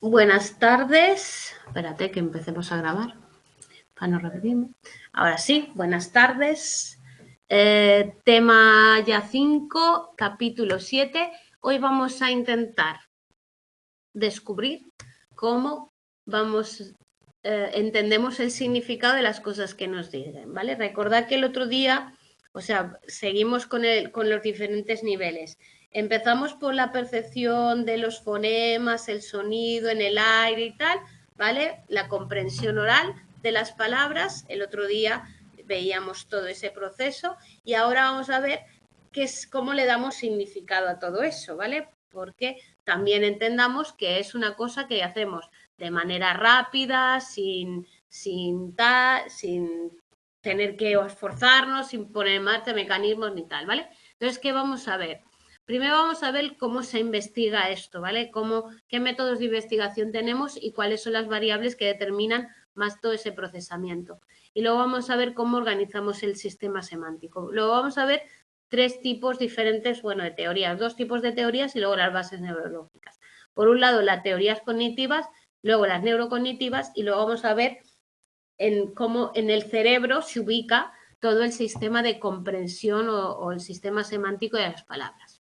Buenas tardes. Espérate que empecemos a grabar para no repetirme. Ahora sí, buenas tardes. Tema ya 5, capítulo 7. Hoy vamos a intentar descubrir cómo entendemos el significado de las cosas que nos dicen, ¿vale? Recordad que el otro día, seguimos con los diferentes niveles. Empezamos por la percepción de los fonemas, el sonido en el aire y tal, ¿vale? La comprensión oral de las palabras. El otro día veíamos todo ese proceso y ahora vamos a ver cómo le damos significado a todo eso, ¿vale? Porque también entendamos que es una cosa que hacemos de manera rápida, sin tener que esforzarnos, sin poner en marcha mecanismos ni tal, ¿vale? Entonces, ¿qué vamos a ver? Primero vamos a ver cómo se investiga esto, ¿vale? Qué métodos de investigación tenemos y cuáles son las variables que determinan más todo ese procesamiento. Y luego vamos a ver cómo organizamos el sistema semántico. Luego vamos a ver tres tipos diferentes, de teorías, dos tipos de teorías y luego las bases neurológicas. Por un lado, las teorías cognitivas, luego las neurocognitivas y luego vamos a ver cómo en el cerebro se ubica todo el sistema de comprensión o el sistema semántico de las palabras.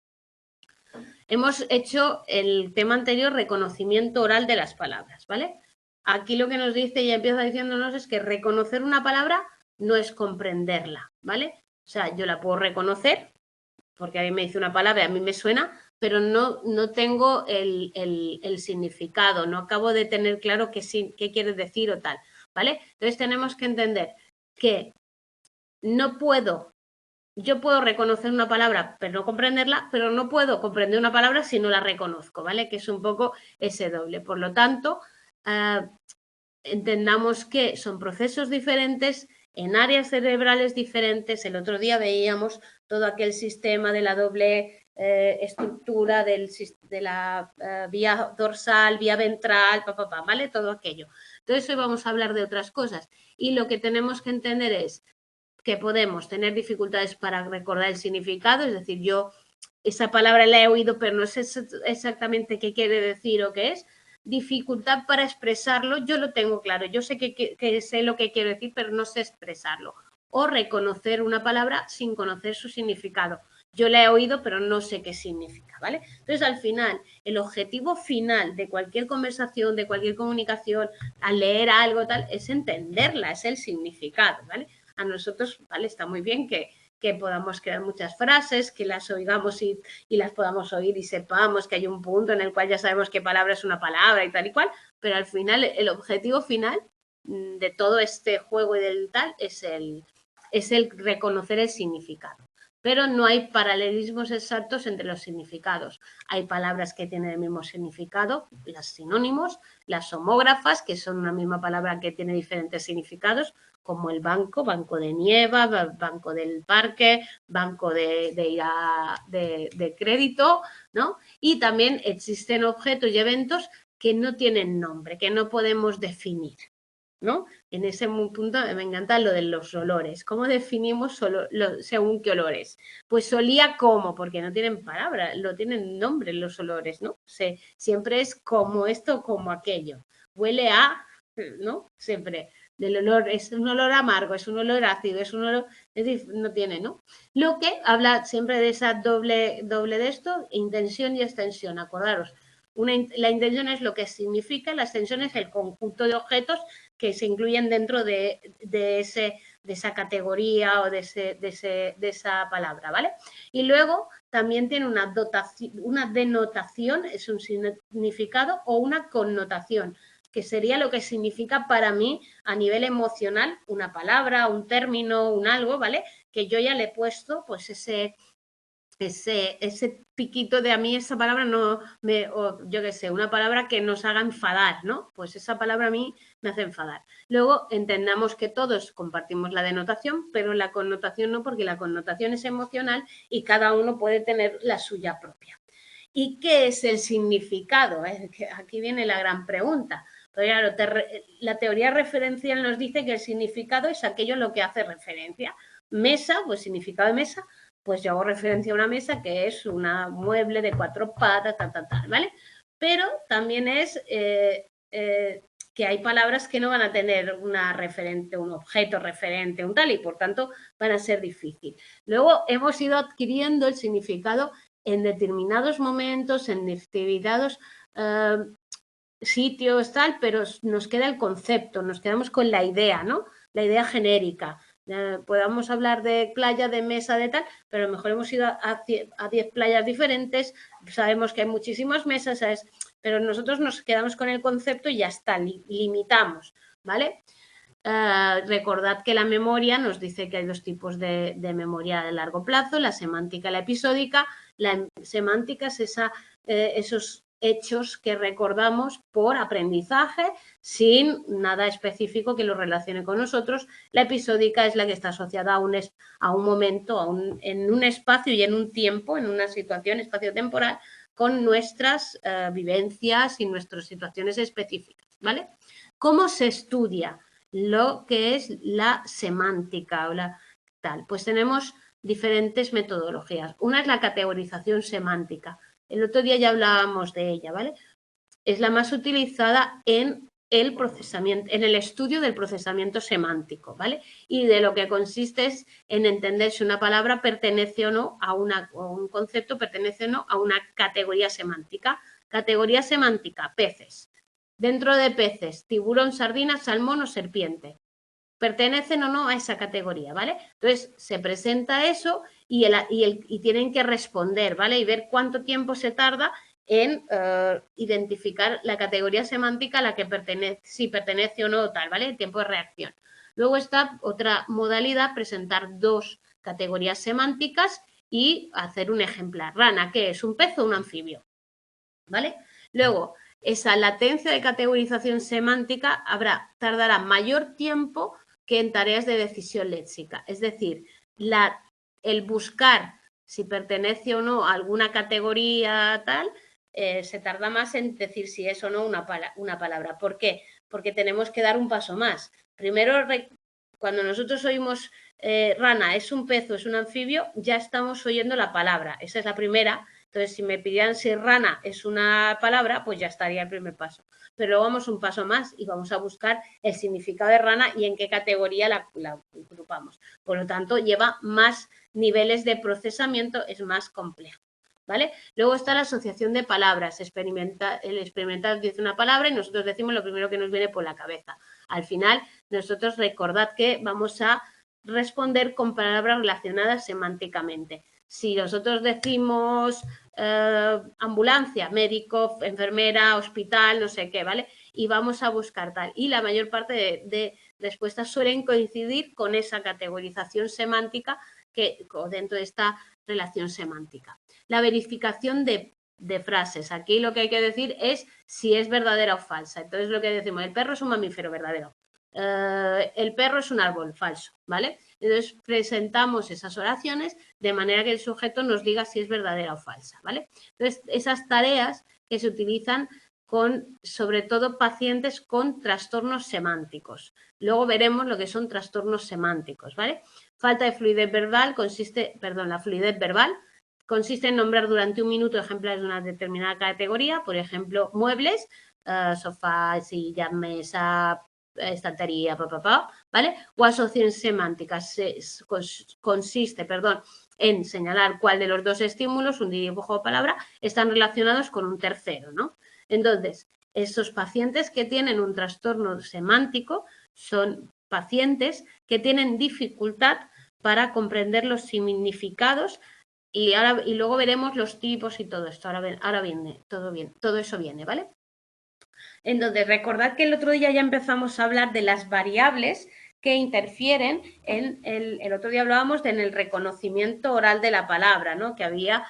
Hemos hecho el tema anterior, reconocimiento oral de las palabras, ¿vale? Aquí lo que nos dice y empieza diciéndonos es que reconocer una palabra no es comprenderla, ¿vale? O sea, yo la puedo reconocer, porque a mí me dice una palabra y a mí me suena, pero no tengo el significado, no acabo de tener claro qué quiere decir o tal, ¿vale? Entonces tenemos que entender que yo puedo reconocer una palabra pero no comprenderla, pero no puedo comprender una palabra si no la reconozco, ¿vale? Que es un poco ese doble. Por lo tanto, entendamos que son procesos diferentes en áreas cerebrales diferentes. El otro día veíamos todo aquel sistema de la doble estructura de la vía dorsal, vía ventral, ¿vale? Todo aquello. Entonces hoy vamos a hablar de otras cosas y lo que tenemos que entender es que podemos tener dificultades para recordar el significado, es decir, yo esa palabra la he oído pero no sé exactamente qué quiere decir o qué es. Dificultad para expresarlo, yo lo tengo claro, yo sé que sé lo que quiero decir, pero no sé expresarlo. O reconocer una palabra sin conocer su significado. Yo la he oído, pero no sé qué significa, ¿vale? Entonces, al final, el objetivo final de cualquier conversación, de cualquier comunicación, al leer algo tal, es entenderla, es el significado, ¿vale? A nosotros, ¿vale? Está muy bien que podamos crear muchas frases, que las oigamos y las podamos oír y sepamos que hay un punto en el cual ya sabemos qué palabra es una palabra y tal y cual, pero al final el objetivo final de todo este juego y del tal es el reconocer el significado. Pero no hay paralelismos exactos entre los significados. Hay palabras que tienen el mismo significado, las sinónimos, las homógrafas, que son una misma palabra que tiene diferentes significados, como el banco, banco de nieva, banco del parque, banco de crédito, ¿no? Y también existen objetos y eventos que no tienen nombre, que no podemos definir, ¿no? En ese punto me encanta lo de los olores. ¿Cómo definimos según qué olores? Pues olía como, porque no tienen palabra, no tienen nombre los olores, ¿no? Siempre es como esto, como aquello. Huele a, ¿no? Siempre. Del olor, es un olor amargo, es un olor ácido, es un olor, no tiene, ¿no? Lo que habla siempre de esa doble de esto, intención y extensión, acordaros. La intención es lo que significa, la extensión es el conjunto de objetos que se incluyen dentro de esa categoría o de esa palabra, ¿vale? Y luego también tiene una denotación, es un significado, o una connotación, que sería lo que significa para mí a nivel emocional una palabra, un término, un algo, ¿vale? Que yo ya le he puesto pues ese piquito de a mí esa palabra no me, o yo qué sé, una palabra que nos haga enfadar, ¿no? Pues esa palabra a mí me hace enfadar. Luego entendamos que todos compartimos la denotación, pero la connotación no, porque la connotación es emocional y cada uno puede tener la suya propia. ¿Y qué es el significado? Aquí viene la gran pregunta. Pero claro, la teoría referencial nos dice que el significado es aquello a lo que hace referencia. Mesa, pues significado de mesa, pues yo hago referencia a una mesa que es un mueble de 4 patas, ¿vale? pero también es que hay palabras que no van a tener una referente, un objeto referente, un tal, y por tanto van a ser difíciles. Luego hemos ido adquiriendo el significado en determinados momentos, en determinados sitios, tal, pero nos queda el concepto, nos quedamos con la idea, ¿no? La idea genérica. Podamos hablar de playa, de mesa, de tal, pero a lo mejor hemos ido a 10 playas diferentes, sabemos que hay muchísimas mesas, ¿sabes? Pero nosotros nos quedamos con el concepto y ya está, limitamos, ¿vale? Recordad que la memoria nos dice que hay dos tipos de memoria de largo plazo, la semántica y la episódica. La semántica es esos hechos que recordamos por aprendizaje sin nada específico que lo relacione con nosotros. La episódica es la que está asociada a un momento, en un espacio y en un tiempo, en una situación espacio-temporal, con nuestras vivencias y nuestras situaciones específicas, ¿vale? ¿Cómo se estudia lo que es la semántica o la tal? Pues tenemos diferentes metodologías. Una es la categorización semántica. El otro día ya hablábamos de ella, ¿vale? Es la más utilizada en el procesamiento, en el estudio del procesamiento semántico, ¿vale? Y de lo que consiste es en entender si una palabra pertenece o no a un concepto, pertenece o no a una categoría semántica. Categoría semántica, peces. Dentro de peces, tiburón, sardina, salmón o serpiente. Pertenecen o no a esa categoría, ¿vale? Entonces, se presenta eso y tienen que responder, ¿vale? Y ver cuánto tiempo se tarda en identificar la categoría semántica a la que pertenece, si pertenece o no tal, ¿vale? El tiempo de reacción. Luego está otra modalidad, presentar dos categorías semánticas y hacer un ejemplar. Rana, ¿qué es? ¿Un pez o un anfibio? ¿Vale? Luego, esa latencia de categorización semántica tardará mayor tiempo que en tareas de decisión léxica. Es decir, el buscar si pertenece o no a alguna categoría tal, se tarda más en decir si es o no una palabra. ¿Por qué? Porque tenemos que dar un paso más. Primero, cuando nosotros oímos rana, ¿es un pez o es un anfibio? Ya estamos oyendo la palabra. Esa es la primera. Entonces, si me pidieran si rana es una palabra, pues ya estaría el primer paso. Pero luego vamos un paso más y vamos a buscar el significado de rana y en qué categoría la agrupamos. Por lo tanto, lleva más niveles de procesamiento, es más complejo. ¿Vale? Luego está la asociación de palabras. El experimental dice una palabra y nosotros decimos lo primero que nos viene por la cabeza. Al final, nosotros recordad que vamos a responder con palabras relacionadas semánticamente. Si nosotros decimos ambulancia, médico, enfermera, hospital, no sé qué, ¿vale? Y vamos a buscar tal. Y la mayor parte de respuestas suelen coincidir con esa categorización semántica dentro de esta relación semántica. La verificación de frases. Aquí lo que hay que decir es si es verdadera o falsa. Entonces lo que decimos, el perro es un mamífero, verdadero. El perro es un árbol, falso, ¿vale? Entonces presentamos esas oraciones de manera que el sujeto nos diga si es verdadera o falsa, ¿vale? Entonces, esas tareas que se utilizan con, sobre todo, pacientes con trastornos semánticos. Luego veremos lo que son trastornos semánticos, ¿vale? Falta de fluidez verbal la fluidez verbal consiste en nombrar durante un minuto ejemplares de una determinada categoría, por ejemplo, muebles, sofá, silla, mesa, estantería, ¿vale? O asociación semántica consiste, en señalar cuál de los dos estímulos, un dibujo o palabra, están relacionados con un tercero, ¿no? Entonces, esos pacientes que tienen un trastorno semántico son pacientes que tienen dificultad para comprender los significados y luego veremos los tipos y todo esto. Ahora viene, todo eso viene, ¿vale? Entonces, recordad que el otro día ya empezamos a hablar de las variables que interfieren en el otro día hablábamos en el reconocimiento oral de la palabra, ¿no? Que había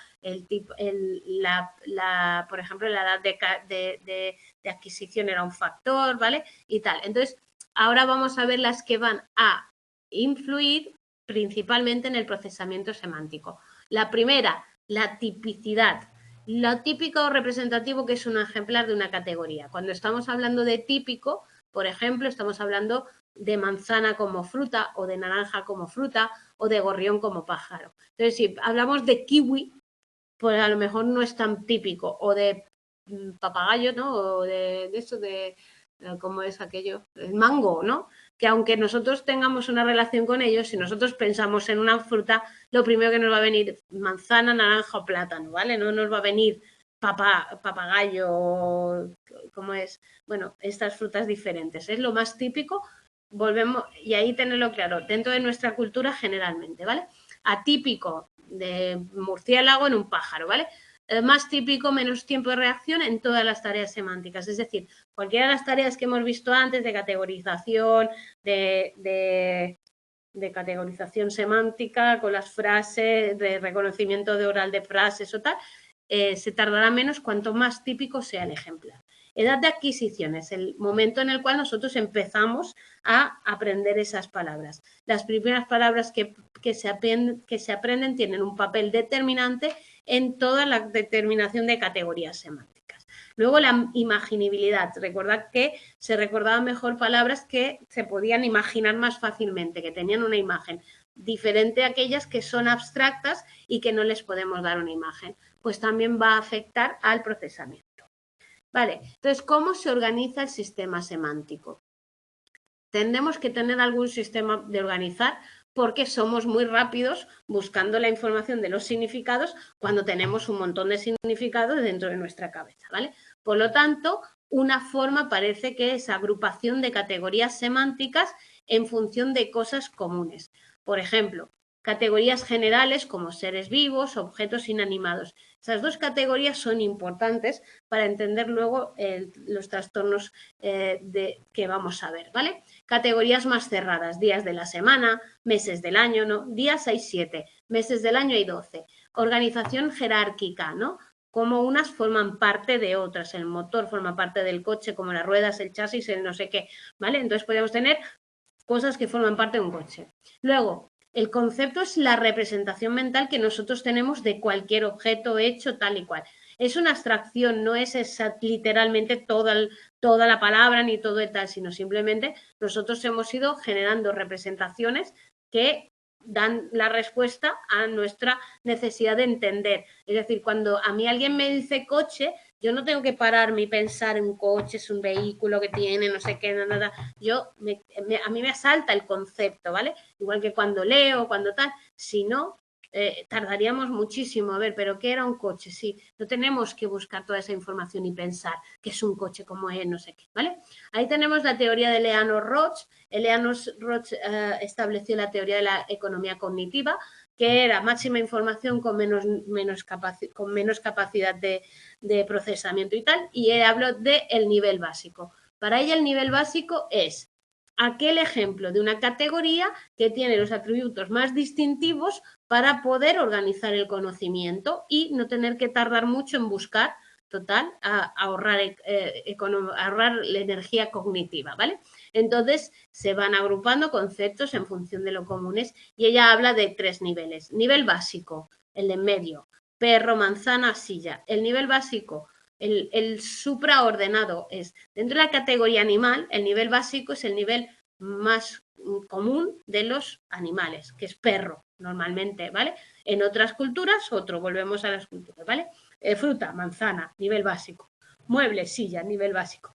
por ejemplo, la edad de adquisición era un factor, ¿vale? Y tal. Entonces, ahora vamos a ver las que van a influir principalmente en el procesamiento semántico. La primera, la tipicidad. Lo típico o representativo que es un ejemplar de una categoría. Cuando estamos hablando de típico, por ejemplo, estamos hablando de manzana como fruta o de naranja como fruta o de gorrión como pájaro. Entonces, si hablamos de kiwi, pues a lo mejor no es tan típico, o de papagayo, ¿no? O de eso de, ¿cómo es aquello? El mango, ¿no? Que aunque nosotros tengamos una relación con ellos, si nosotros pensamos en una fruta, lo primero que nos va a venir manzana, naranja o plátano, ¿vale? No nos va a venir papagayo, ¿cómo es? Bueno, estas frutas diferentes. Es lo más típico, volvemos, y ahí tenerlo claro, dentro de nuestra cultura generalmente, ¿vale? Atípico de murciélago en un pájaro, ¿vale? Más típico, menos tiempo de reacción en todas las tareas semánticas. Es decir, cualquiera de las tareas que hemos visto antes de categorización, de categorización semántica, con las frases, de reconocimiento de oral de frases o tal, se tardará menos cuanto más típico sea el ejemplar. Edad de adquisición es el momento en el cual nosotros empezamos a aprender esas palabras. Las primeras palabras que se aprenden tienen un papel determinante en toda la determinación de categorías semánticas. Luego la imaginabilidad. Recordad que se recordaban mejor palabras que se podían imaginar más fácilmente, que tenían una imagen diferente a aquellas que son abstractas y que no les podemos dar una imagen. Pues también va a afectar al procesamiento. Vale, entonces, ¿cómo se organiza el sistema semántico? Tendremos que tener algún sistema de organizar porque somos muy rápidos buscando la información de los significados cuando tenemos un montón de significados dentro de nuestra cabeza, ¿vale? Por lo tanto, una forma parece que es agrupación de categorías semánticas en función de cosas comunes. Por ejemplo, categorías generales como seres vivos, objetos inanimados. Esas dos categorías son importantes para entender luego los trastornos que vamos a ver, ¿vale? Categorías más cerradas, días de la semana, meses del año, ¿no? Días hay 7, meses del año hay 12. Organización jerárquica, ¿no? Como unas forman parte de otras. El motor forma parte del coche, como las ruedas, el chasis, el no sé qué, ¿vale? Entonces podemos tener cosas que forman parte de un coche. Luego, el concepto es la representación mental que nosotros tenemos de cualquier objeto hecho tal y cual. Es una abstracción, no es literalmente toda la palabra ni todo y tal, sino simplemente nosotros hemos ido generando representaciones que dan la respuesta a nuestra necesidad de entender. Es decir, cuando a mí alguien me dice coche, yo no tengo que pararme y pensar en un coche, es un vehículo que tiene, no sé qué, nada. A mí me asalta el concepto, ¿vale? Igual que cuando leo, cuando tal. Si no, tardaríamos muchísimo. A ver, ¿pero qué era un coche? Sí, no tenemos que buscar toda esa información y pensar que es un coche, como es, no sé qué, ¿vale? Ahí tenemos la teoría de Eleanor Roch. Eleanor Roch estableció la teoría de la economía cognitiva, que era máxima información con menos capacidad de procesamiento y tal, y hablo del nivel básico. Para ella el nivel básico es aquel ejemplo de una categoría que tiene los atributos más distintivos para poder organizar el conocimiento y no tener que tardar mucho en buscar, total, ahorrar la energía cognitiva, ¿vale? Entonces se van agrupando conceptos en función de lo comunes y ella habla de 3 niveles. Nivel básico, el de en medio, perro, manzana, silla. El nivel básico, el supraordenado es, dentro de la categoría animal, el nivel básico es el nivel más común de los animales, que es perro, normalmente, ¿vale? En otras culturas, otro, volvemos a las culturas, ¿vale? Fruta, manzana, nivel básico. Muebles, silla, nivel básico.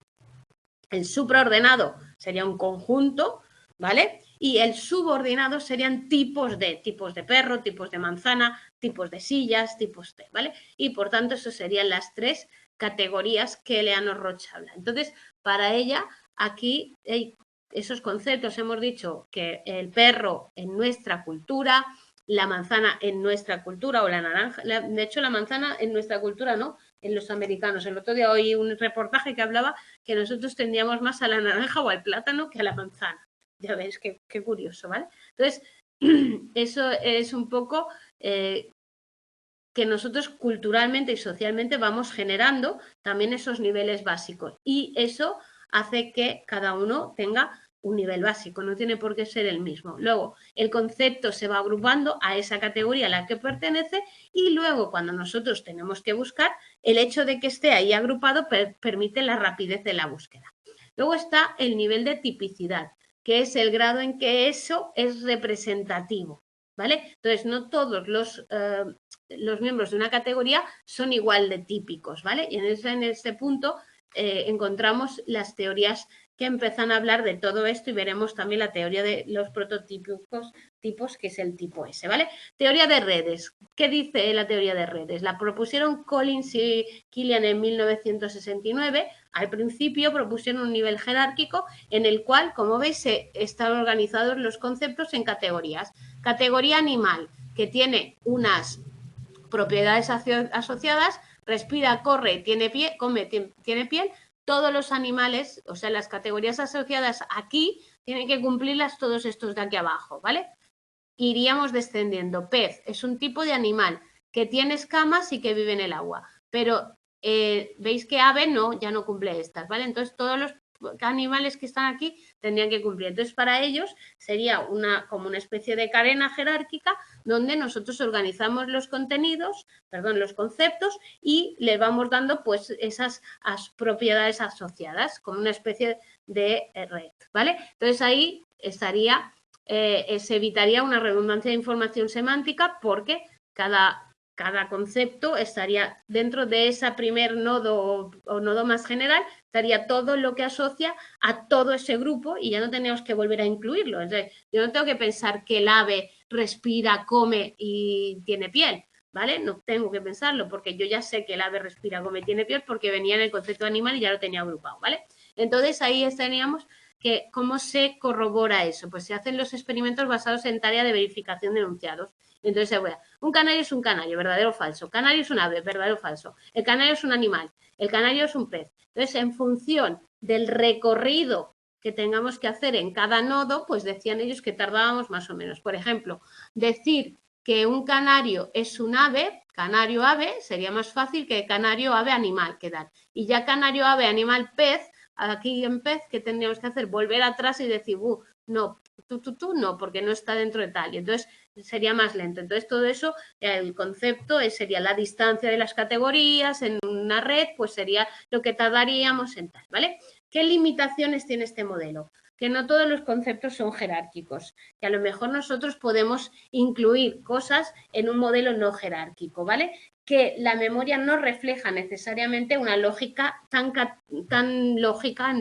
El supraordenado sería un conjunto, ¿vale? Y el subordinado serían tipos de perro, tipos de manzana, tipos de sillas, tipos de, ¿vale? Y por tanto, eso serían las 3 categorías que Eleanor Roch habla. Entonces, para ella, aquí esos conceptos hemos dicho que el perro en nuestra cultura, la manzana en nuestra cultura o la naranja, de hecho la manzana en nuestra cultura no, en los americanos. El otro día oí un reportaje que hablaba que nosotros tendríamos más a la naranja o al plátano que a la manzana. Ya ves, qué curioso, ¿vale? Entonces, eso es un poco que nosotros culturalmente y socialmente vamos generando también esos niveles básicos y eso hace que cada uno tenga un nivel básico, no tiene por qué ser el mismo. Luego, el concepto se va agrupando a esa categoría a la que pertenece y luego cuando nosotros tenemos que buscar, el hecho de que esté ahí agrupado permite la rapidez de la búsqueda. Luego está el nivel de tipicidad, que es el grado en que eso es representativo, ¿vale? Entonces, no todos los miembros de una categoría son igual de típicos, ¿vale? Y en ese punto encontramos las teorías que empiezan a hablar de todo esto y veremos también la teoría de los prototípicos tipos, que es el tipo S, ¿vale? Teoría de redes. ¿Qué dice la teoría de redes? La propusieron Collins y Killian en 1969. Al principio propusieron un nivel jerárquico en el cual, como veis, están organizados los conceptos en categorías. Categoría animal, que tiene unas propiedades asociadas, respira, corre, tiene pie, come, tiene piel. Todos los animales, o sea, las categorías asociadas aquí, tienen que cumplirlas todos estos de aquí abajo, ¿vale? Iríamos descendiendo. Pez es un tipo de animal que tiene escamas y que vive en el agua, pero veis que ave no, ya no cumple estas, ¿vale? Entonces todos los animales que están aquí tendrían que cumplir. Entonces para ellos sería como una especie de cadena jerárquica donde nosotros organizamos los contenidos, perdón, los conceptos y les vamos dando pues esas propiedades asociadas con una especie de red, ¿vale? Entonces ahí estaría se evitaría una redundancia de información semántica porque cada concepto estaría dentro de ese primer nodo o nodo más general, estaría todo lo que asocia a todo ese grupo y ya no teníamos que volver a incluirlo. Entonces, yo no tengo que pensar que el ave respira, come y tiene piel, ¿vale? No tengo que pensarlo porque yo ya sé que el ave respira, come, tiene piel porque venía en el concepto de animal y ya lo tenía agrupado, ¿vale? Entonces, ahí estaríamos que ¿cómo se corrobora eso? Pues se hacen los experimentos basados en tarea de verificación de enunciados. Entonces, un canario es un canario, verdadero o falso. Canario es un ave, verdadero o falso. El canario es un animal. El canario es un pez. Entonces, en función del recorrido que tengamos que hacer en cada nodo, pues decían ellos que tardábamos más o menos. Por ejemplo, decir que un canario es un ave, canario ave, sería más fácil que canario ave animal, quedar. Y ya canario ave animal pez, aquí en pez, ¿qué tendríamos que hacer? Volver atrás y decir, no, tú, no, porque no está dentro de tal. Y entonces sería más lento. Entonces todo eso, el concepto sería la distancia de las categorías en una red, pues sería lo que tardaríamos en tal, ¿vale? ¿Qué limitaciones tiene este modelo? Que no todos los conceptos son jerárquicos, que a lo mejor nosotros podemos incluir cosas en un modelo no jerárquico, ¿vale? Que la memoria no refleja necesariamente una lógica tan lógica,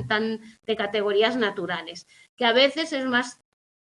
de categorías naturales, que a veces es más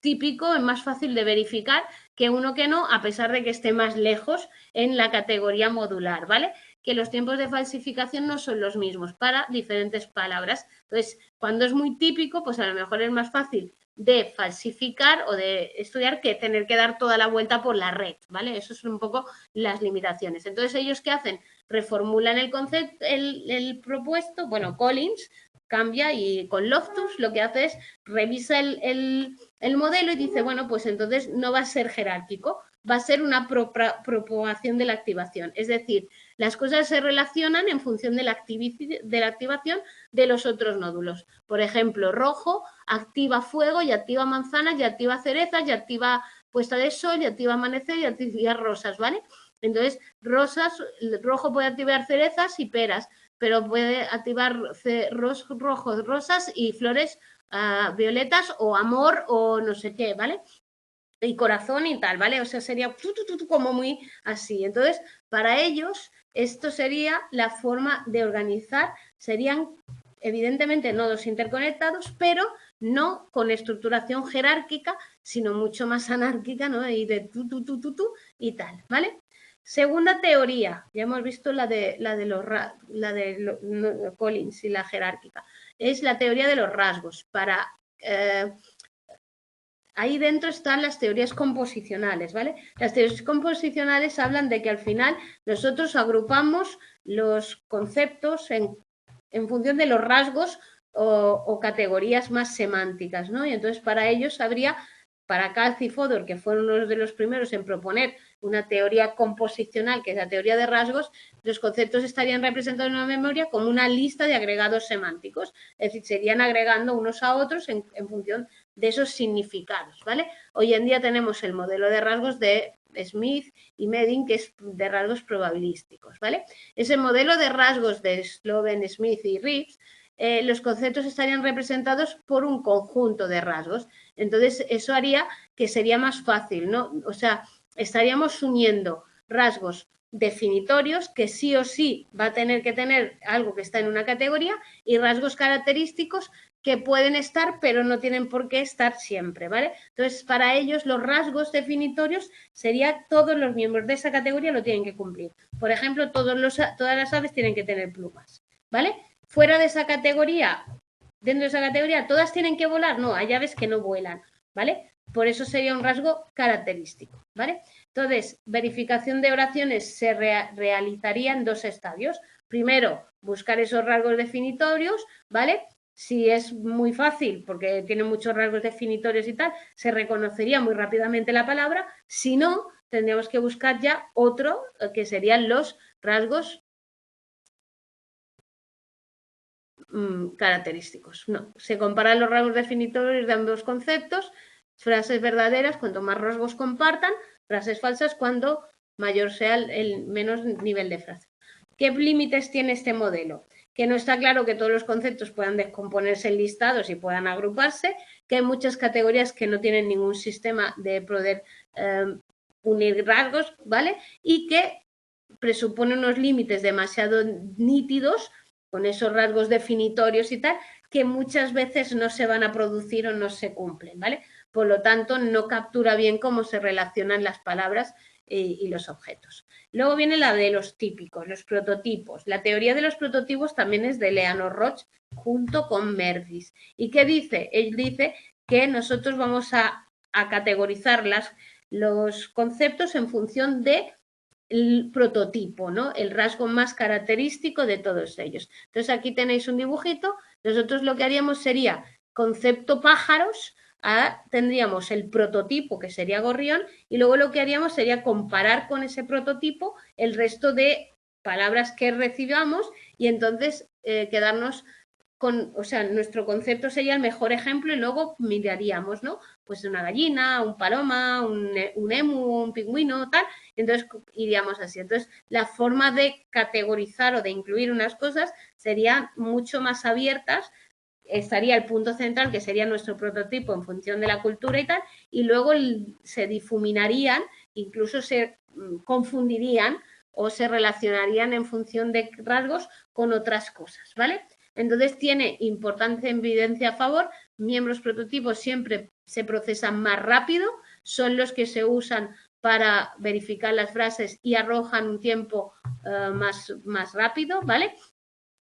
típico, es más fácil de verificar que uno que no, a pesar de que esté más lejos en la categoría modular, ¿vale? Que los tiempos de falsificación no son los mismos para diferentes palabras. Entonces, cuando es muy típico, pues a lo mejor es más fácil de falsificar o de estudiar que tener que dar toda la vuelta por la red, ¿vale? Eso son un poco las limitaciones. Entonces, ¿ellos qué hacen? Reformulan el concepto, el propuesto, bueno, Collins cambia y con Loftus lo que hace es revisa el modelo y dice, bueno, pues entonces no va a ser jerárquico, va a ser una propagación de la activación. Es decir, las cosas se relacionan en función de la activación de los otros nódulos. Por ejemplo, rojo activa fuego y activa manzanas y activa cerezas y activa puesta de sol y activa amanecer y activa rosas, ¿vale? Entonces, rojo puede activar cerezas y peras, pero puede activar rojos, rosas y flores violetas o amor o no sé qué, ¿vale? Y corazón y tal, ¿vale? O sea, sería como muy así. Entonces, para ellos, esto sería la forma de organizar. Serían, evidentemente, nodos interconectados, pero no con estructuración jerárquica, sino mucho más anárquica, ¿no? Y de tú y tal, ¿vale? Segunda teoría, ya hemos visto la de Collins y la jerárquica, es la teoría de los rasgos. Ahí dentro están las teorías composicionales, ¿vale? Las teorías composicionales hablan de que al final nosotros agrupamos los conceptos en función de los rasgos o categorías más semánticas, ¿no? Y entonces para ellos habría, para Calci y Fodor, que fueron uno de los primeros en proponer una teoría composicional, que es la teoría de rasgos, los conceptos estarían representados en una memoria como una lista de agregados semánticos, es decir, serían agregando unos a otros en función de esos significados, ¿vale? Hoy en día tenemos el modelo de rasgos de Smith y Medin, que es de rasgos probabilísticos, ¿vale? Ese modelo de rasgos de Sloven, Smith y Reeves, los conceptos estarían representados por un conjunto de rasgos. Entonces, eso haría que sería más fácil, ¿no? O sea, estaríamos uniendo rasgos definitorios, que sí o sí va a tener que tener algo que está en una categoría, y rasgos característicos que pueden estar, pero no tienen por qué estar siempre, ¿vale? Entonces, para ellos, los rasgos definitorios sería todos los miembros de esa categoría lo tienen que cumplir. Por ejemplo, todas las aves tienen que tener plumas, ¿vale? Fuera de esa categoría, dentro de esa categoría, ¿todas tienen que volar? No, hay aves que no vuelan, ¿vale? Por eso sería un rasgo característico, ¿vale? Entonces, verificación de oraciones se realizaría en 2 estadios. Primero, buscar esos rasgos definitorios, ¿vale? Si es muy fácil, porque tiene muchos rasgos definitorios y tal, se reconocería muy rápidamente la palabra. Si no, tendríamos que buscar ya otro, que serían los rasgos característicos. No, se comparan los rasgos definitorios de ambos conceptos. Frases verdaderas, cuanto más rasgos compartan; frases falsas, cuando mayor sea el menos nivel de frase. ¿Qué límites tiene este modelo? Que no está claro que todos los conceptos puedan descomponerse en listados y puedan agruparse, que hay muchas categorías que no tienen ningún sistema de poder unir rasgos, ¿vale? Y que presupone unos límites demasiado nítidos, con esos rasgos definitorios y tal, que muchas veces no se van a producir o no se cumplen, ¿vale? Por lo tanto, no captura bien cómo se relacionan las palabras y los objetos. Luego viene la de los típicos, los prototipos. La teoría de los prototipos también es de Leonard Roch junto con Mervis. ¿Y qué dice? Él dice que nosotros vamos a categorizar los conceptos en función de el prototipo, ¿no? El rasgo más característico de todos ellos. Entonces, aquí tenéis un dibujito. Nosotros lo que haríamos sería concepto pájaros, tendríamos el prototipo, que sería gorrión, y luego lo que haríamos sería comparar con ese prototipo el resto de palabras que recibamos, y entonces quedarnos con, o sea, nuestro concepto sería el mejor ejemplo, y luego miraríamos, ¿no? Pues una gallina, un paloma, un emu, un pingüino, tal. Entonces iríamos así. Entonces, la forma de categorizar o de incluir unas cosas serían mucho más abiertas. Estaría el punto central, que sería nuestro prototipo en función de la cultura y tal, y luego se difuminarían, incluso se confundirían o se relacionarían en función de rasgos con otras cosas, ¿vale? Entonces tiene importante evidencia a favor. Miembros prototipos siempre se procesan más rápido, son los que se usan para verificar las frases y arrojan un tiempo más rápido, ¿vale?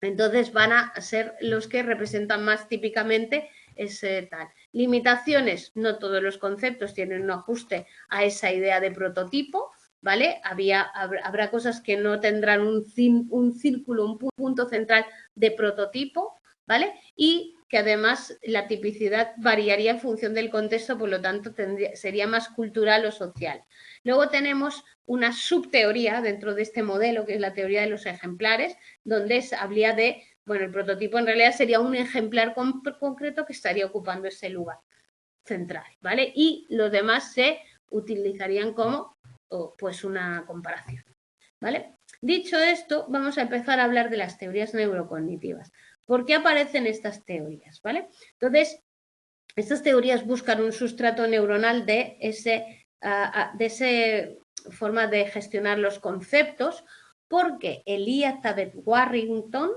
Entonces van a ser los que representan más típicamente ese tal. Limitaciones: no todos los conceptos tienen un ajuste a esa idea de prototipo, ¿vale? Habrá cosas que no tendrán un círculo, un punto central de prototipo, ¿vale? Y que además la tipicidad variaría en función del contexto, por lo tanto sería más cultural o social. Luego tenemos una subteoría dentro de este modelo, que es la teoría de los ejemplares, donde habría de, bueno, el prototipo en realidad sería un ejemplar concreto que estaría ocupando ese lugar central, ¿vale? Y los demás se utilizarían como pues una comparación, ¿vale? Dicho esto, vamos a empezar a hablar de las teorías neurocognitivas. ¿Por qué aparecen estas teorías, ¿vale? Entonces, estas teorías buscan un sustrato neuronal de esa forma de gestionar los conceptos, porque Elizabeth Warrington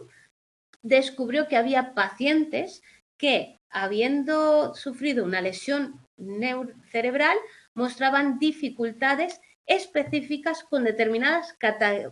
descubrió que había pacientes que, habiendo sufrido una lesión cerebral, mostraban dificultades específicas con determinadas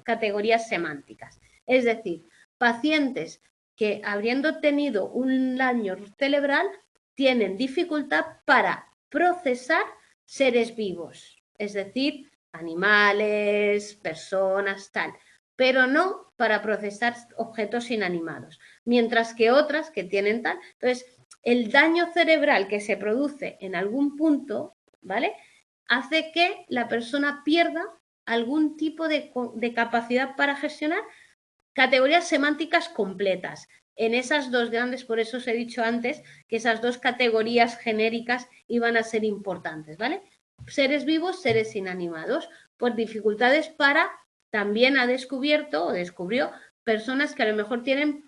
categorías semánticas. Es decir, pacientes que, habiendo tenido un daño cerebral, tienen dificultad para procesar seres vivos, es decir, animales, personas, tal, pero no para procesar objetos inanimados, mientras que otras que tienen tal. Entonces, el daño cerebral que se produce en algún punto, ¿vale?, hace que la persona pierda algún tipo de capacidad para gestionar categorías semánticas completas. En esas dos grandes, por eso os he dicho antes que esas dos categorías genéricas iban a ser importantes, ¿vale? Seres vivos, seres inanimados, por dificultades para, también ha descubierto o descubrió personas que a lo mejor tienen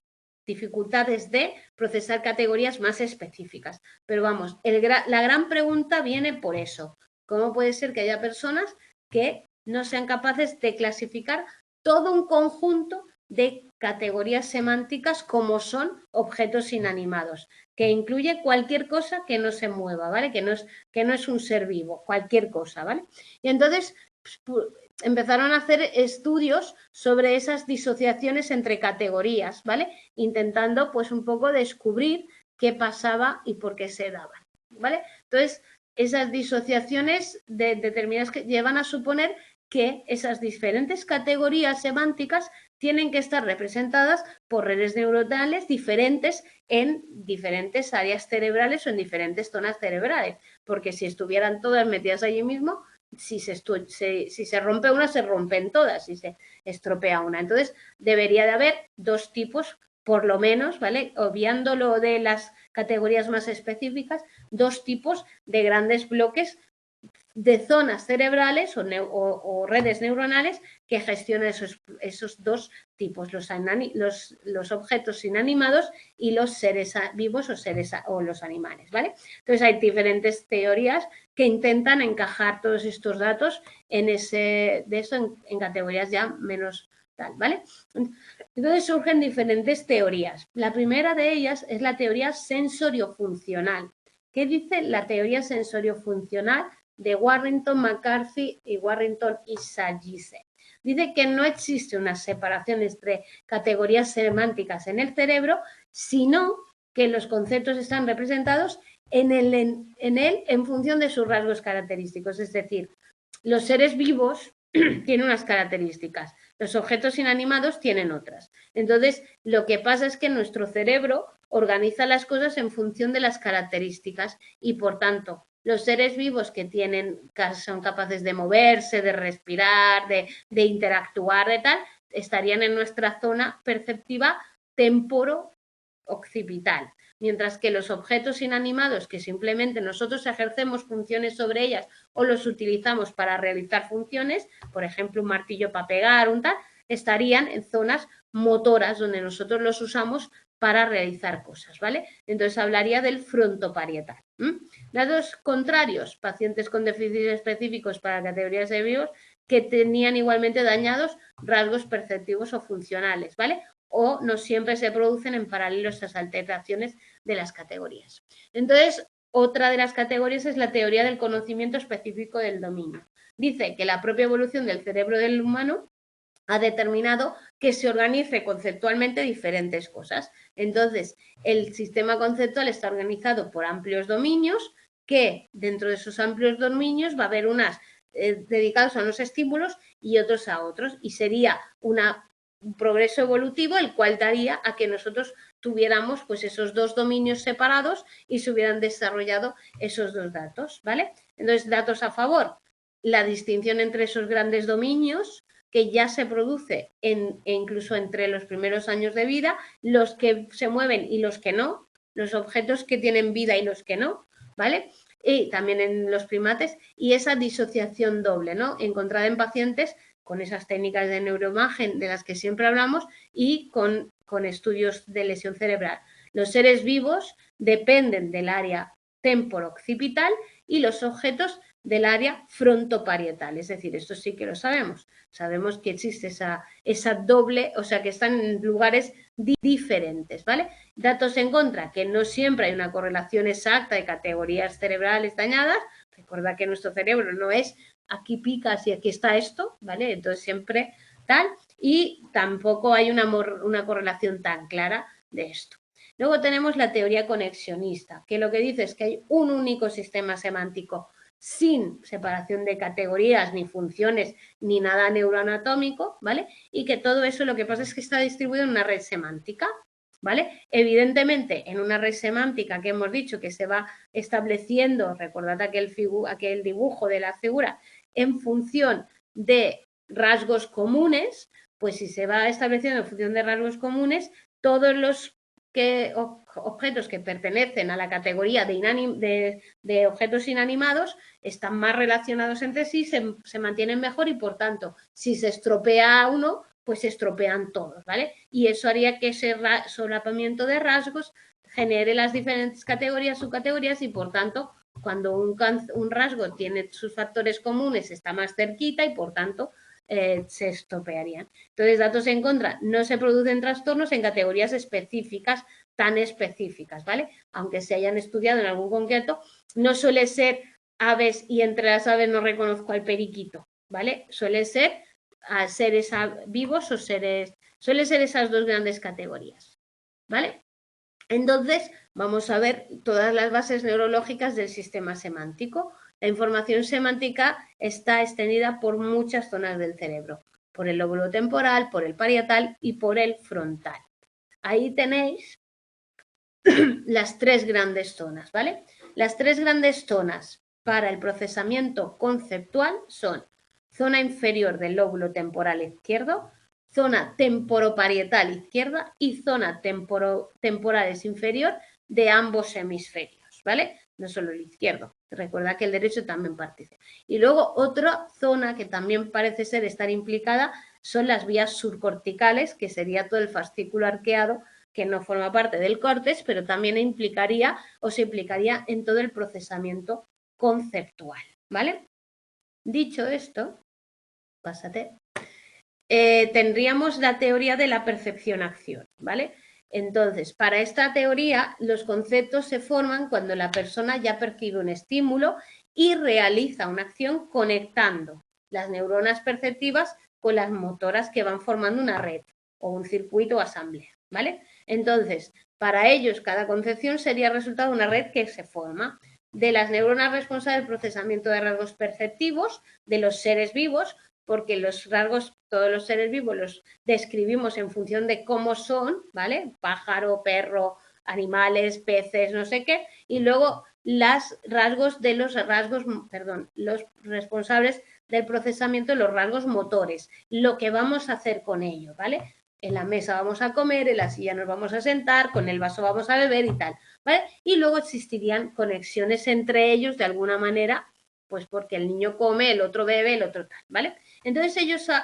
dificultades de procesar categorías más específicas. Pero vamos, la gran pregunta viene por eso. ¿Cómo puede ser que haya personas que no sean capaces de clasificar todo un conjunto de categorías semánticas como son objetos inanimados, que incluye cualquier cosa que no se mueva, ¿vale? Que no es un ser vivo, cualquier cosa, ¿vale? Y entonces pues, empezaron a hacer estudios sobre esas disociaciones entre categorías, ¿vale? Intentando pues un poco descubrir qué pasaba y por qué se daban, ¿vale? Entonces, esas disociaciones determinadas que llevan a suponer que esas diferentes categorías semánticas tienen que estar representadas por redes neuronales diferentes en diferentes áreas cerebrales o en diferentes zonas cerebrales, porque si estuvieran todas metidas allí mismo, si se rompe una, se rompen todas, si se estropea una. Entonces, debería de haber dos tipos, por lo menos, ¿vale? Obviando lo de las categorías más específicas, dos tipos de grandes bloques de zonas cerebrales o redes neuronales que gestionan esos dos tipos, los objetos inanimados y los seres vivos o los animales, ¿vale? Entonces hay diferentes teorías que intentan encajar todos estos datos en categorías ya menos tal, ¿vale? Entonces surgen diferentes teorías. La primera de ellas es la teoría sensoriofuncional. ¿Qué dice la teoría sensoriofuncional de Warrington, McCarthy y Warrington y Saggese? Dice que no existe una separación entre categorías semánticas en el cerebro, sino que los conceptos están representados en él en función de sus rasgos característicos. Es decir, los seres vivos tienen unas características, los objetos inanimados tienen otras. Entonces, lo que pasa es que nuestro cerebro organiza las cosas en función de las características y, por tanto, los seres vivos que son capaces de moverse, de respirar, de interactuar, de tal, estarían en nuestra zona perceptiva temporo-occipital, mientras que los objetos inanimados que simplemente nosotros ejercemos funciones sobre ellas o los utilizamos para realizar funciones, por ejemplo, un martillo para pegar, estarían en zonas motoras donde nosotros los usamos para realizar cosas, ¿vale? Entonces hablaría del frontoparietal. Datos contrarios, pacientes con déficits específicos para categorías de vivos que tenían igualmente dañados rasgos perceptivos o funcionales, ¿vale? O no siempre se producen en paralelo estas alteraciones de las categorías. Entonces, otra de las categorías es la teoría del conocimiento específico del dominio. Dice que la propia evolución del cerebro del humano ha determinado que se organice conceptualmente diferentes cosas. Entonces, el sistema conceptual está organizado por amplios dominios, que dentro de esos amplios dominios va a haber unas dedicados a unos estímulos y otros a otros, y sería un progreso evolutivo el cual daría a que nosotros tuviéramos pues esos dos dominios separados y se hubieran desarrollado esos dos datos, ¿vale? Entonces, datos a favor, la distinción entre esos grandes dominios que ya se produce incluso entre los primeros años de vida, los que se mueven y los que no, los objetos que tienen vida y los que no, ¿vale? Y también en los primates, y esa disociación doble, ¿no? Encontrada en pacientes con esas técnicas de neuroimagen de las que siempre hablamos y con estudios de lesión cerebral. Los seres vivos dependen del área temporo-occipital y los objetos del área frontoparietal, es decir, esto sí que lo sabemos. Sabemos que existe esa doble, o sea, que están en lugares diferentes, ¿vale? Datos en contra, que no siempre hay una correlación exacta de categorías cerebrales dañadas. Recuerda que nuestro cerebro no es aquí picas y aquí está esto, ¿vale? Entonces siempre tal, y tampoco hay una correlación tan clara de esto. Luego tenemos la teoría conexionista, que lo que dice es que hay un único sistema semántico sin separación de categorías, ni funciones, ni nada neuroanatómico, ¿vale? Y que todo eso lo que pasa es que está distribuido en una red semántica, ¿vale? Evidentemente, en una red semántica que hemos dicho que se va estableciendo, recordad aquel dibujo de la figura, en función de rasgos comunes, pues si se va estableciendo en función de rasgos comunes, todos los objetos que pertenecen a la categoría de objetos inanimados están más relacionados entre sí, se mantienen mejor y, por tanto, si se estropea uno, pues se estropean todos, ¿vale? Y eso haría que ese solapamiento de rasgos genere las diferentes categorías, subcategorías y, por tanto, cuando un rasgo tiene sus factores comunes está más cerquita y por tanto se estropearían. Entonces, datos en contra, no se producen trastornos en categorías específicas, tan específicas, ¿vale? Aunque se hayan estudiado en algún concreto, no suele ser aves y entre las aves no reconozco al periquito, ¿vale? Suele ser a seres vivos o seres, suele ser esas dos grandes categorías, ¿vale? Entonces, vamos a ver todas las bases neurológicas del sistema semántico. La información semántica está extendida por muchas zonas del cerebro, por el lóbulo temporal, por el parietal y por el frontal. Ahí tenéis las tres grandes zonas, ¿vale? Las tres grandes zonas para el procesamiento conceptual son zona inferior del lóbulo temporal izquierdo, zona temporoparietal izquierda y zona temporales inferior de ambos hemisferios, ¿vale? No solo el izquierdo, recuerda que el derecho también participa. Y luego otra zona que también parece ser estar implicada son las vías subcorticales, que sería todo el fascículo arqueado, que no forma parte del córtex, pero también implicaría o se implicaría en todo el procesamiento conceptual, ¿vale? Dicho esto, pásate, tendríamos la teoría de la percepción-acción, ¿vale? Entonces, para esta teoría, los conceptos se forman cuando la persona ya percibe un estímulo y realiza una acción conectando las neuronas perceptivas con las motoras que van formando una red o un circuito o asamblea, ¿vale? Entonces, para ellos, cada concepción sería resultado de una red que se forma de las neuronas responsables del procesamiento de rasgos perceptivos de los seres vivos, porque los rasgos, todos los seres vivos los describimos en función de cómo son, ¿vale? Pájaro, perro, animales, peces, no sé qué, y luego los responsables del procesamiento de los rasgos motores, lo que vamos a hacer con ello, ¿vale? En la mesa vamos a comer, en la silla nos vamos a sentar, con el vaso vamos a beber y tal, ¿vale? Y luego existirían conexiones entre ellos de alguna manera, pues porque el niño come, el otro bebe, el otro tal, ¿vale? Entonces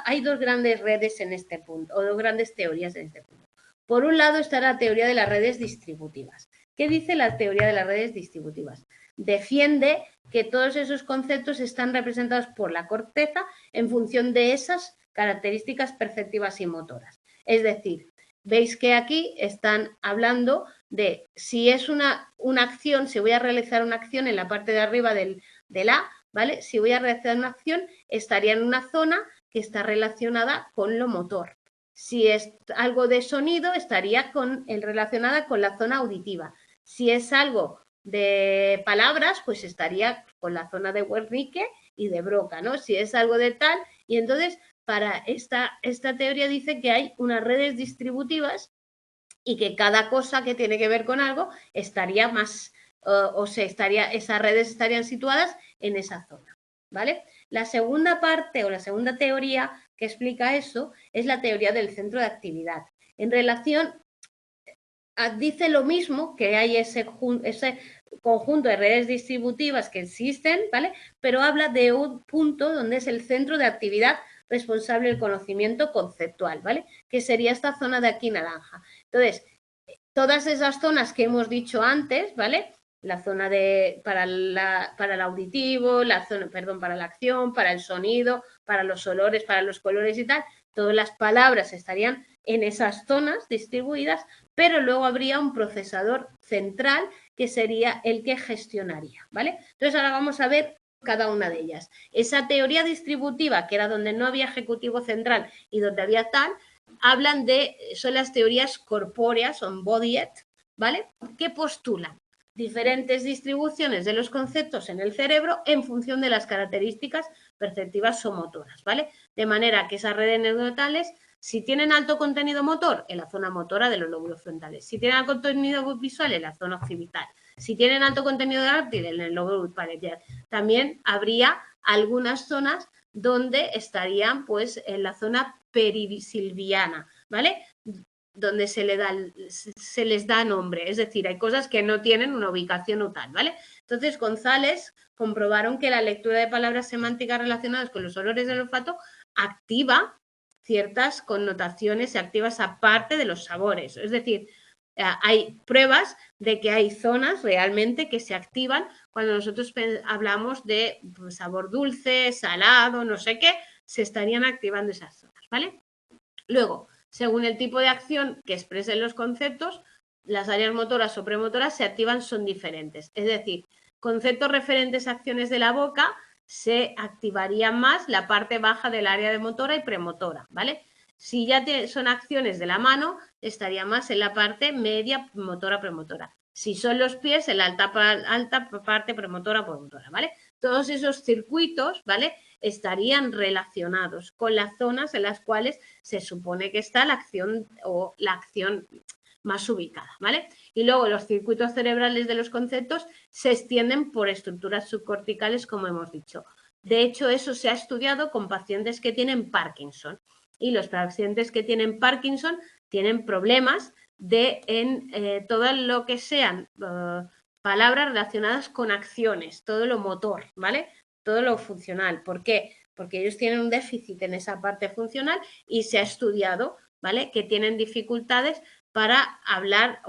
hay dos grandes redes en este punto, o dos grandes teorías en este punto. Por un lado está la teoría de las redes distributivas. ¿Qué dice la teoría de las redes distributivas? Defiende que todos esos conceptos están representados por la corteza en función de esas características perceptivas y motoras. Es decir, veis que aquí están hablando de si es una acción, si voy a realizar una acción en la parte de arriba del A, ¿vale? Si voy a realizar una acción, estaría en una zona que está relacionada con lo motor. Si es algo de sonido, estaría relacionada con la zona auditiva. Si es algo de palabras, pues estaría con la zona de Wernicke y de Broca, ¿no? Si es algo de tal, y entonces para esta teoría dice que hay unas redes distributivas y que cada cosa que tiene que ver con algo estaría más, esas redes estarían situadas en esa zona, ¿vale? La segunda parte o la segunda teoría que explica eso es la teoría del centro de actividad. En relación, dice lo mismo, que hay ese conjunto de redes distributivas que existen, ¿vale? Pero habla de un punto donde es el centro de actividad responsable del conocimiento conceptual, ¿vale? Que sería esta zona de aquí naranja. Entonces, todas esas zonas que hemos dicho antes, ¿vale? La zona para el auditivo, para la acción, para el sonido, para los olores, para los colores y tal, todas las palabras estarían en esas zonas distribuidas, pero luego habría un procesador central que sería el que gestionaría, ¿vale? Entonces ahora vamos a ver cada una de ellas. Esa teoría distributiva, que era donde no había ejecutivo central y donde había tal, son las teorías corpóreas, son embodied, ¿vale? Que postulan diferentes distribuciones de los conceptos en el cerebro en función de las características perceptivas o motoras, ¿vale? De manera que esas redes neuronales, si tienen alto contenido motor, en la zona motora de los lóbulos frontales, si tienen alto contenido visual, en la zona occipital, si tienen alto contenido táctil, en el lóbulo parietal, también habría algunas zonas donde estarían pues en la zona perisilviana, ¿vale? Donde se les da nombre, es decir, hay cosas que no tienen una ubicación o tal, ¿vale? Entonces, González comprobaron que la lectura de palabras semánticas relacionadas con los olores del olfato activa ciertas connotaciones y activas aparte de los sabores, es decir, Hay pruebas de que hay zonas realmente que se activan cuando nosotros hablamos de sabor dulce, salado, no sé qué, se estarían activando esas zonas, ¿vale? Luego, según el tipo de acción que expresen los conceptos, las áreas motoras o premotoras se activan, son diferentes. Es decir, conceptos referentes a acciones de la boca, se activaría más la parte baja del área de motora y premotora, ¿vale? Si ya son acciones de la mano, estaría más en la parte media motora premotora. Si son los pies, en la alta parte premotora ¿vale? Todos esos circuitos, ¿vale? Estarían relacionados con las zonas en las cuales se supone que está la acción o la acción más ubicada, ¿vale? Y luego los circuitos cerebrales de los conceptos se extienden por estructuras subcorticales, como hemos dicho. De hecho, eso se ha estudiado con pacientes que tienen Parkinson. Y los pacientes que tienen Parkinson tienen problemas en todo lo que sean palabras relacionadas con acciones, todo lo motor, ¿vale? Todo lo funcional. ¿Por qué? Porque ellos tienen un déficit en esa parte funcional y se ha estudiado, ¿vale? Que tienen dificultades para hablar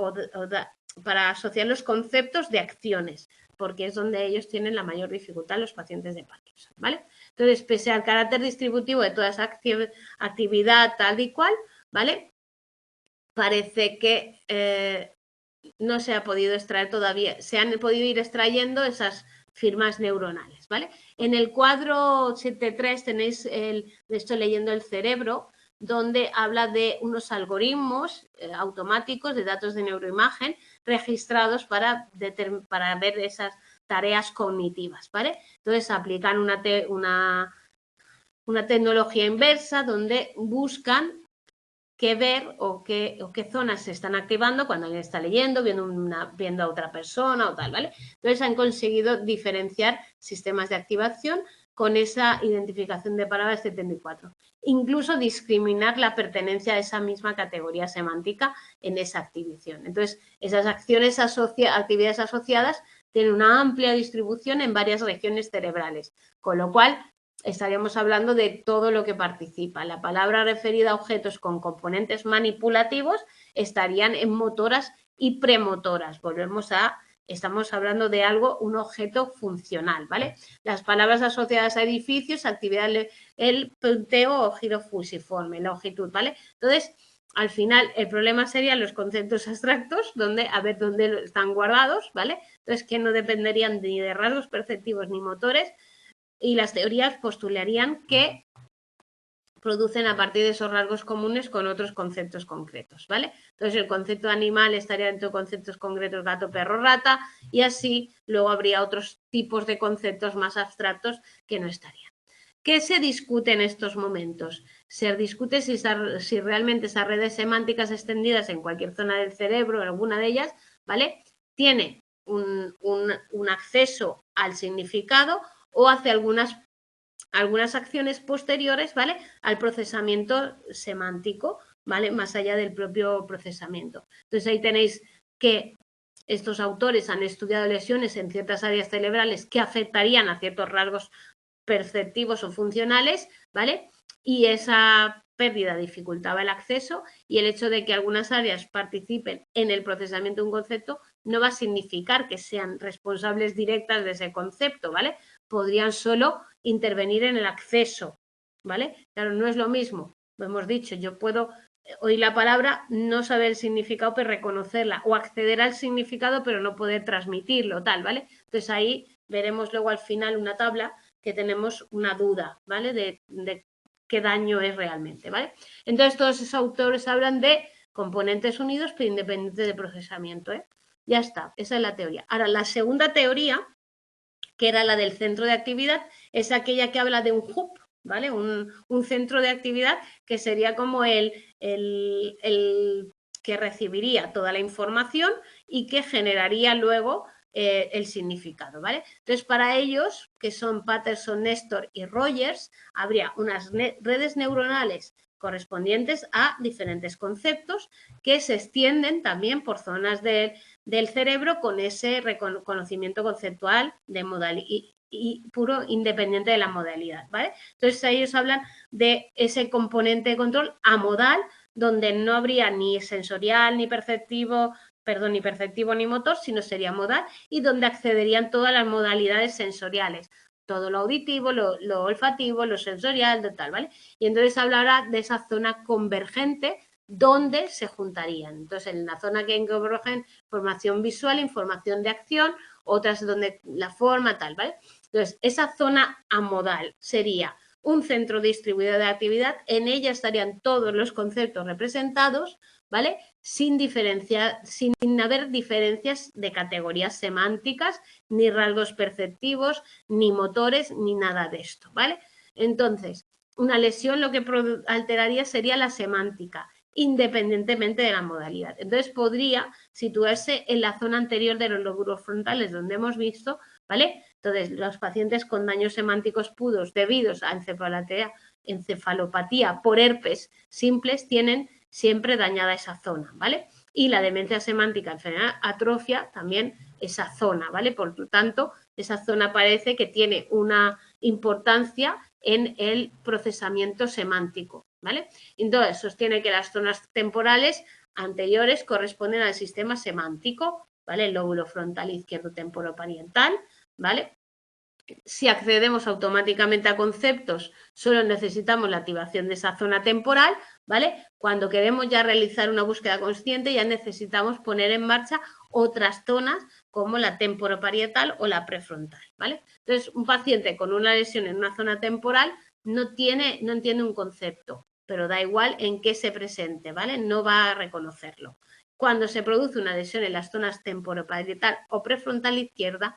para asociar los conceptos de acciones, porque es donde ellos tienen la mayor dificultad, los pacientes de Parkinson, ¿vale? Entonces, pese al carácter distributivo de toda esa actividad tal y cual, ¿vale? Parece que no se ha podido extraer todavía, se han podido ir extrayendo esas firmas neuronales, ¿vale? En el cuadro 7.3 tenéis estoy leyendo el cerebro, donde habla de unos algoritmos automáticos de datos de neuroimagen registrados para ver esas tareas cognitivas, ¿vale? Entonces aplican una tecnología inversa donde buscan qué ver o qué zonas se están activando cuando alguien está leyendo, viendo a otra persona o tal, ¿vale? Entonces han conseguido diferenciar sistemas de activación con esa identificación de palabras 74. Incluso discriminar la pertenencia a esa misma categoría semántica en esa activación. Entonces, esas actividades asociadas tienen una amplia distribución en varias regiones cerebrales, con lo cual estaríamos hablando de todo lo que participa. La palabra referida a objetos con componentes manipulativos estarían en motoras y premotoras. Estamos hablando de un objeto funcional, ¿vale? Las palabras asociadas a edificios, actividad, el punteo o giro fusiforme, longitud, ¿vale? Entonces, al final, el problema serían los conceptos abstractos, a ver dónde están guardados, ¿vale? Entonces, que no dependerían ni de rasgos perceptivos ni motores, y las teorías postularían que producen a partir de esos rasgos comunes con otros conceptos concretos, ¿vale? Entonces el concepto animal estaría dentro de conceptos concretos gato, perro, rata, y así luego habría otros tipos de conceptos más abstractos que no estarían. ¿Qué se discute en estos momentos? Se discute si realmente esas redes semánticas extendidas en cualquier zona del cerebro, en alguna de ellas, ¿vale? Tiene un acceso al significado o hace algunas acciones posteriores, ¿vale? Al procesamiento semántico, ¿vale? Más allá del propio procesamiento. Entonces ahí tenéis que estos autores han estudiado lesiones en ciertas áreas cerebrales que afectarían a ciertos rasgos perceptivos o funcionales, ¿vale? Y esa pérdida dificultaba el acceso, y el hecho de que algunas áreas participen en el procesamiento de un concepto no va a significar que sean responsables directas de ese concepto, ¿vale? Podrían solo intervenir en el acceso, ¿vale? Claro, no es lo mismo, lo hemos dicho, yo puedo oír la palabra, no saber el significado, pero reconocerla, o acceder al significado, pero no poder transmitirlo, tal, ¿vale? Entonces ahí veremos luego al final una tabla que tenemos una duda, ¿vale? De qué daño es realmente, ¿vale? Entonces todos esos autores hablan de componentes unidos pero independientes de procesamiento, ¿eh? Ya está, esa es la teoría. Ahora, la segunda teoría, que era la del centro de actividad, es aquella que habla de un hub, ¿vale? Un centro de actividad que sería como el que recibiría toda la información y que generaría luego el significado, ¿vale? Entonces, para ellos, que son Patterson, Nestor y Rogers, habría unas redes neuronales correspondientes a diferentes conceptos que se extienden también por zonas del cerebro con ese reconocimiento conceptual de modalidad y puro independiente de la modalidad, ¿vale? Entonces ellos hablan de ese componente de control amodal donde no habría ni sensorial, ni perceptivo, perdón, ni perceptivo ni motor, sino sería modal, y donde accederían todas las modalidades sensoriales, todo lo auditivo, lo olfativo, lo sensorial, de tal, ¿vale? Y entonces hablará de esa zona convergente donde se juntarían. Entonces, en la zona que convergen información visual, información de acción, otras donde la forma, tal, ¿vale? Entonces, esa zona amodal sería un centro distribuido de actividad, en ella estarían todos los conceptos representados, ¿vale? Sin haber diferencias de categorías semánticas, ni rasgos perceptivos, ni motores, ni nada de esto, ¿vale? Entonces, una lesión lo que alteraría sería la semántica, independientemente de la modalidad. Entonces, podría situarse en la zona anterior de los lóbulos frontales, donde hemos visto, ¿vale? Entonces, los pacientes con daños semánticos puros debidos a encefalopatía por herpes simples tienen siempre dañada esa zona, ¿vale? Y la demencia semántica enfermedad atrofia también esa zona, ¿vale? Por lo tanto, esa zona parece que tiene una importancia en el procesamiento semántico, ¿vale? Entonces, sostiene que las zonas temporales anteriores corresponden al sistema semántico, ¿vale? El lóbulo frontal izquierdo temporoparietal, ¿vale? Si accedemos automáticamente a conceptos, solo necesitamos la activación de esa zona temporal, ¿vale? Cuando queremos ya realizar una búsqueda consciente, ya necesitamos poner en marcha otras zonas como la temporoparietal o la prefrontal, ¿vale? Entonces, un paciente con una lesión en una zona temporal no entiende un concepto, pero da igual en qué se presente, ¿vale? No va a reconocerlo. Cuando se produce una lesión en las zonas temporoparietal o prefrontal izquierda,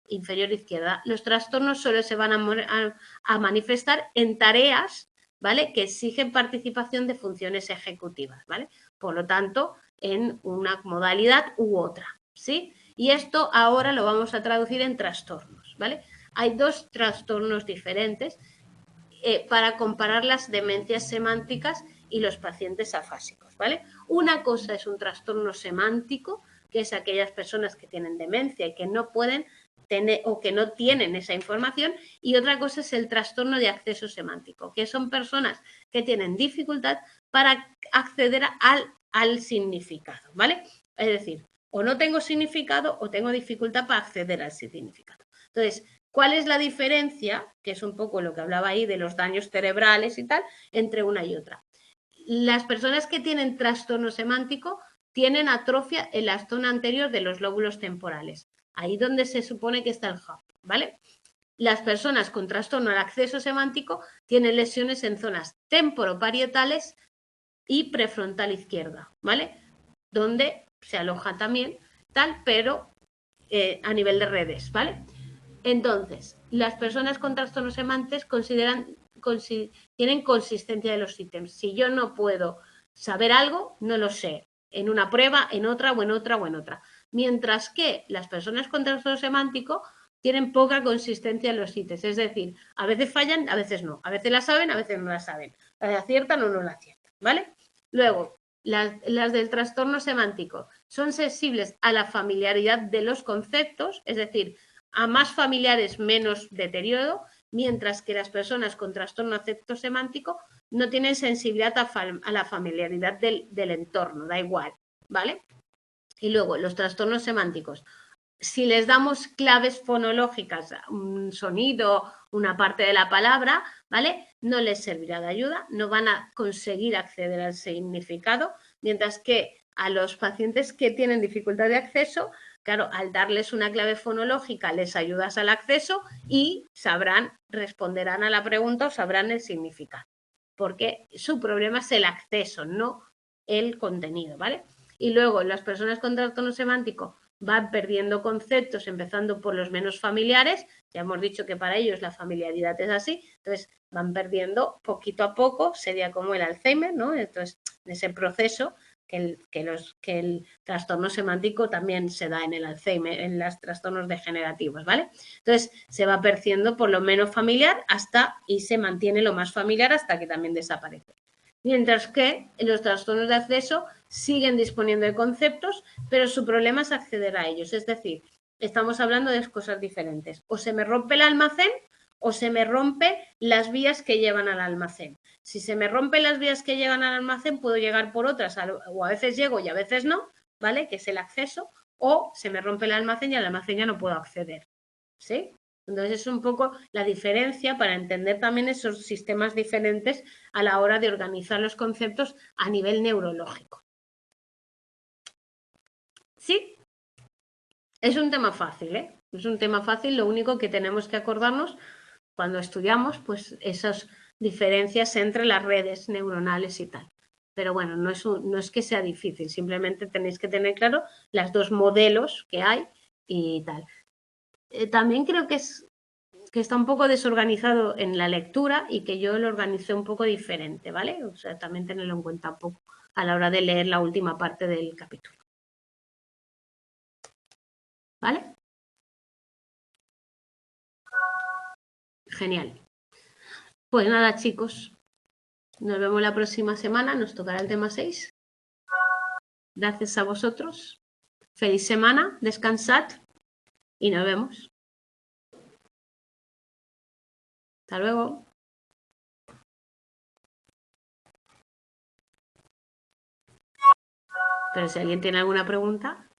inferior izquierda, los trastornos solo se van a manifestar en tareas, ¿vale? Que exigen participación de funciones ejecutivas, ¿vale? Por lo tanto, en una modalidad u otra, ¿sí? Y esto ahora lo vamos a traducir en trastornos, ¿vale? Hay dos trastornos diferentes para comparar las demencias semánticas y los pacientes afásicos, ¿vale? Una cosa es un trastorno semántico, que es aquellas personas que tienen demencia y que no pueden tener o que no tienen esa información, y otra cosa es el trastorno de acceso semántico, que son personas que tienen dificultad para acceder al significado, ¿vale? Es decir, o no tengo significado o tengo dificultad para acceder al significado. Entonces, ¿cuál es la diferencia? Que es un poco lo que hablaba ahí de los daños cerebrales y tal, entre una y otra. Las personas que tienen trastorno semántico tienen atrofia en la zona anterior de los lóbulos temporales, ahí donde se supone que está el hub, ¿vale? Las personas con trastorno al acceso semántico tienen lesiones en zonas temporoparietales y prefrontal izquierda, ¿vale? Donde se aloja también tal, pero a nivel de redes, ¿vale? Entonces, las personas con trastornos semánticos tienen consistencia de los ítems. Si yo no puedo saber algo, no lo sé. En una prueba, en otra o en otra o en otra. Mientras que las personas con trastorno semántico tienen poca consistencia en los ítems. Es decir, a veces fallan, a veces no. A veces la saben, a veces no la saben. La aciertan o no la aciertan, ¿vale? Luego, las del trastorno semántico son sensibles a la familiaridad de los conceptos, es decir, a más familiares menos deterioro, mientras que las personas con trastorno afecto semántico no tienen sensibilidad a la familiaridad del entorno, da igual, ¿vale? Y luego, los trastornos semánticos. Si les damos claves fonológicas, un sonido, una parte de la palabra, ¿vale? No les servirá de ayuda, no van a conseguir acceder al significado, mientras que a los pacientes que tienen dificultad de acceso, claro, al darles una clave fonológica les ayudas al acceso y responderán a la pregunta o sabrán el significado, porque su problema es el acceso, no el contenido, ¿vale? Y luego las personas con trastorno semántico van perdiendo conceptos, empezando por los menos familiares. Ya hemos dicho que para ellos la familiaridad es así, entonces van perdiendo poquito a poco, sería como el Alzheimer, ¿no? Entonces, en ese proceso que el trastorno semántico también se da en el Alzheimer, en los trastornos degenerativos, ¿vale? Entonces, se va perdiendo por lo menos familiar y se mantiene lo más familiar hasta que también desaparece. Mientras que los trastornos de acceso siguen disponiendo de conceptos, pero su problema es acceder a ellos. Es decir, estamos hablando de cosas diferentes. O se me rompe el almacén o se me rompen las vías que llevan al almacén. Si se me rompen las vías que llevan al almacén, puedo llegar por otras, o a veces llego y a veces no, ¿vale? Que es el acceso, o se me rompe el almacén y al almacén ya no puedo acceder, ¿sí? Entonces es un poco la diferencia para entender también esos sistemas diferentes a la hora de organizar los conceptos a nivel neurológico. ¿Sí? Es un tema fácil, ¿eh? Es un tema fácil, lo único que tenemos que acordarnos cuando estudiamos, pues esas diferencias entre las redes neuronales y tal. Pero bueno, no es que sea difícil, simplemente tenéis que tener claro los dos modelos que hay y tal. También creo que está un poco desorganizado en la lectura y que yo lo organicé un poco diferente, ¿vale? O sea, también tenerlo en cuenta un poco a la hora de leer la última parte del capítulo. ¿Vale? Genial. Pues nada, chicos, nos vemos la próxima semana, nos tocará el tema 6. Gracias a vosotros. Feliz semana, descansad y nos vemos. Hasta luego. Pero si alguien tiene alguna pregunta.